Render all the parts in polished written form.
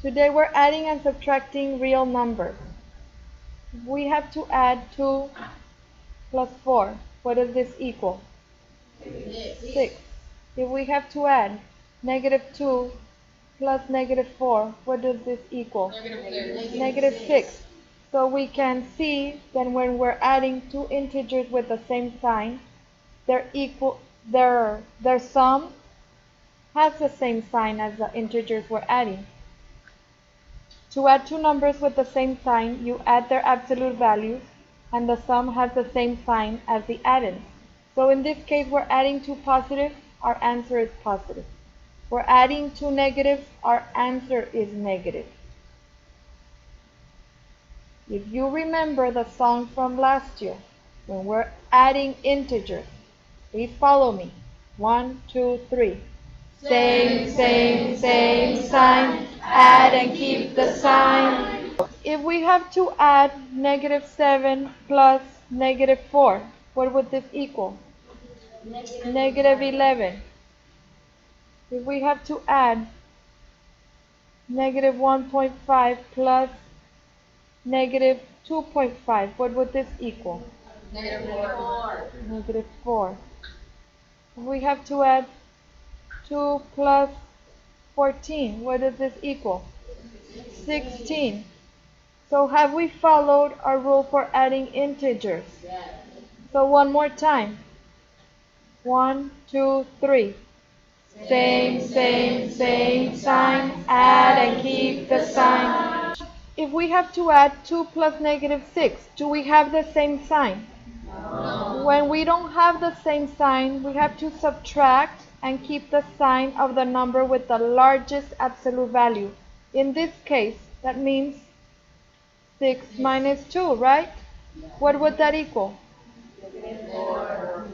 Today we're adding and subtracting real numbers. We have to add 2 plus 4. What does this equal? 6. If we have to add negative 2 plus negative 4, what does this equal? Negative 6. So we can see that when we're adding two integers with the same sign, their sum has the same sign as the integers we're adding. To add two numbers with the same sign, you add their absolute values, and the sum has the same sign as the addend. So in this case, we're adding two positives, our answer is positive. We're adding two negatives, our answer is negative. If you remember the song from last year, when we're adding integers, please follow me. 1, 2, 3. Same sign, add and keep the sign. If we have to add negative 7 plus negative 4, what would this equal? Negative 11. If we have to add negative 1.5 plus negative 2.5, what would this equal? Negative 4. Negative 4. If we have to add 2 plus 14, what does this equal? 16. So have we followed our rule for adding integers? Yes. So one more time. 1, 2, 3. Same sign, add and keep the sign. If we have to add 2 plus negative 6, do we have the same sign? No. When we don't have the same sign, we have to subtract and keep the sign of the number with the largest absolute value. In this case, that means 6 minus 2, right? What would that equal? 4.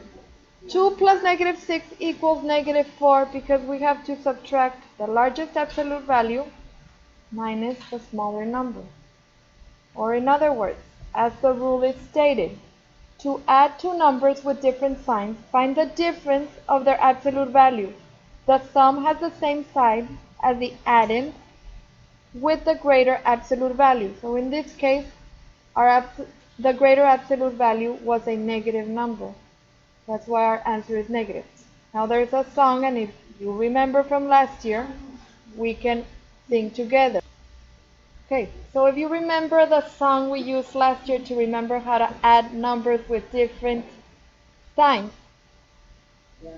2 plus negative 6 equals negative 4 because we have to subtract the largest absolute value minus the smaller number. Or in other words, as the rule is stated, to add two numbers with different signs, find the difference of their absolute value. The sum has the same sign as the addend with the greater absolute value. So in this case, the greater absolute value was a negative number. That's why our answer is negative. Now there's a song, and if you remember from last year, we can sing together. Okay, so if you remember the song we used last year to remember how to add numbers with different signs,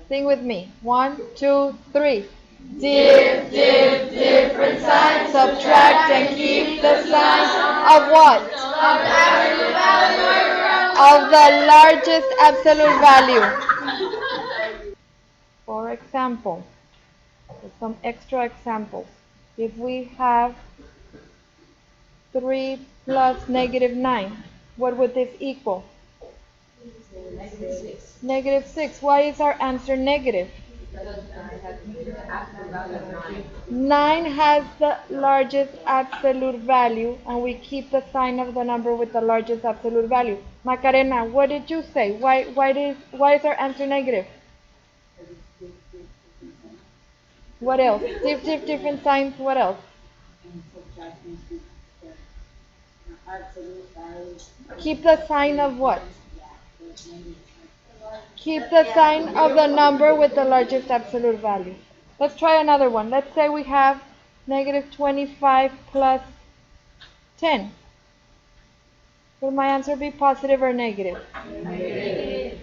sing with me. 1, 2, 3. Different signs, subtract and keep the sign of what? Of the largest absolute value. For example, some extra examples. If we have 3 plus negative 9, what would this equal? Negative 6. Why is our answer negative? 9 has the largest absolute value, and we keep the sign of the number with the largest absolute value. Macarena, what did you say? Why is our answer negative? What else? Different signs. What else? Keep the sign of what? Keep the sign of the number with the largest absolute value. Let's try another one. Let's say we have negative 25 plus 10. Will my answer be positive or negative? Negative.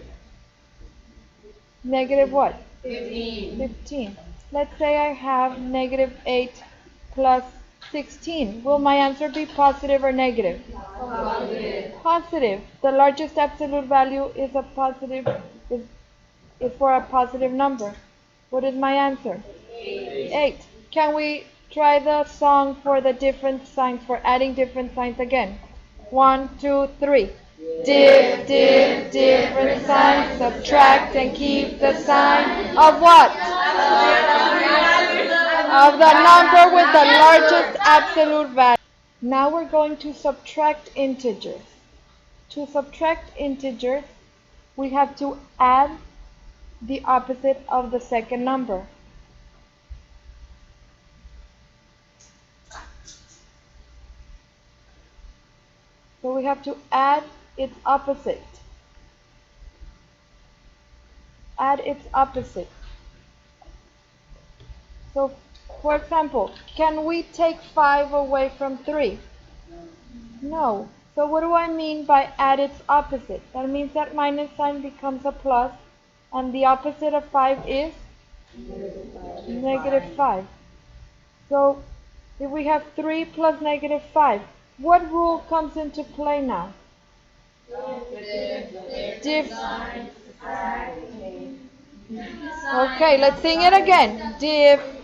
Negative what? 15. 15. Let's say I have negative 8 plus 16. Will my answer be positive or negative? Positive. Positive. The largest absolute value is for a positive number. What is my answer? 8. Can we try the song for the different signs, for adding different signs again? 1, 2, 3. Different signs, subtract and keep the sign of what? Of the number with the largest absolute value. Now we're going to subtract integers. To subtract integers, we have to add the opposite of the second number. So we have to add its opposite. Add its opposite. So, for example, can we take 5 away from 3? No. So what do I mean by add its opposite? That means that minus sign becomes a plus, and the opposite of 5 is negative 5. So if we have 3 plus negative 5, what rule comes into play now? Okay, let's sing it again.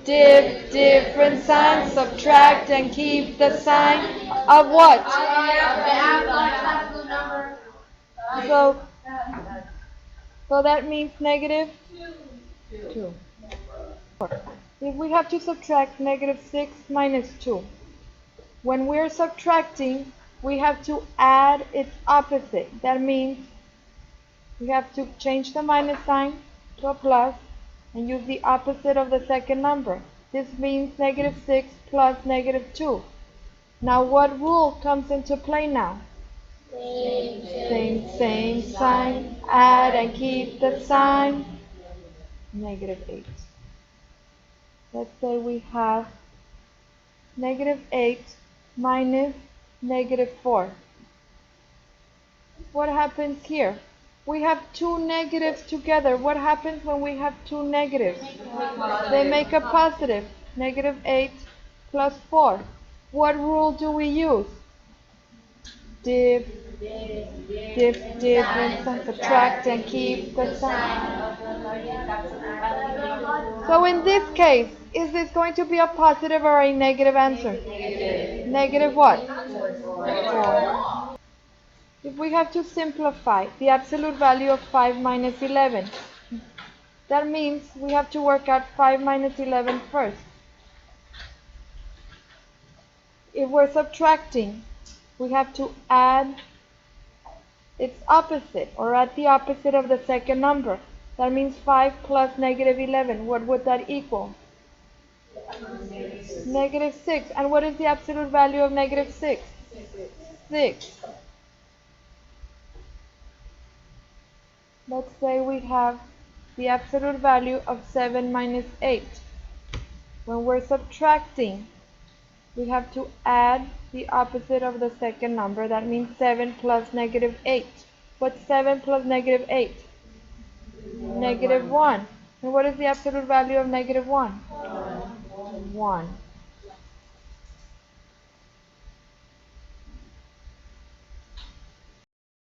Different signs, subtract and keep the sign of what? So, so that means negative 2. If we have to subtract negative 6 minus 2, when we're subtracting, we have to add its opposite. That means we have to change the minus sign to a plus and use the opposite of the second number. This means negative 6 plus negative 2. Now what rule comes into play now? Same sign. Add and keep the sign. Negative 8. Let's say we have negative 8 minus negative 4. What happens here? We have two negatives together. What happens when we have two negatives? They make a positive. Negative 8 plus 4. What rule do we use? Difference, and subtract and keep the sign. So in this case, is this going to be a positive or a negative answer? Negative what? 4. If we have to simplify the absolute value of 5 minus 11, that means we have to work out 5 minus 11 first. If we're subtracting, we have to add its opposite, or add the opposite of the second number. That means 5 plus negative 11. What would that equal? Negative 6. And what is the absolute value of negative 6? 6. Let's say we have the absolute value of 7 minus 8. When we're subtracting, we have to add the opposite of the second number. That means 7 plus negative 8. What's 7 plus negative 8? Negative 1. And what is the absolute value of negative 1? 1.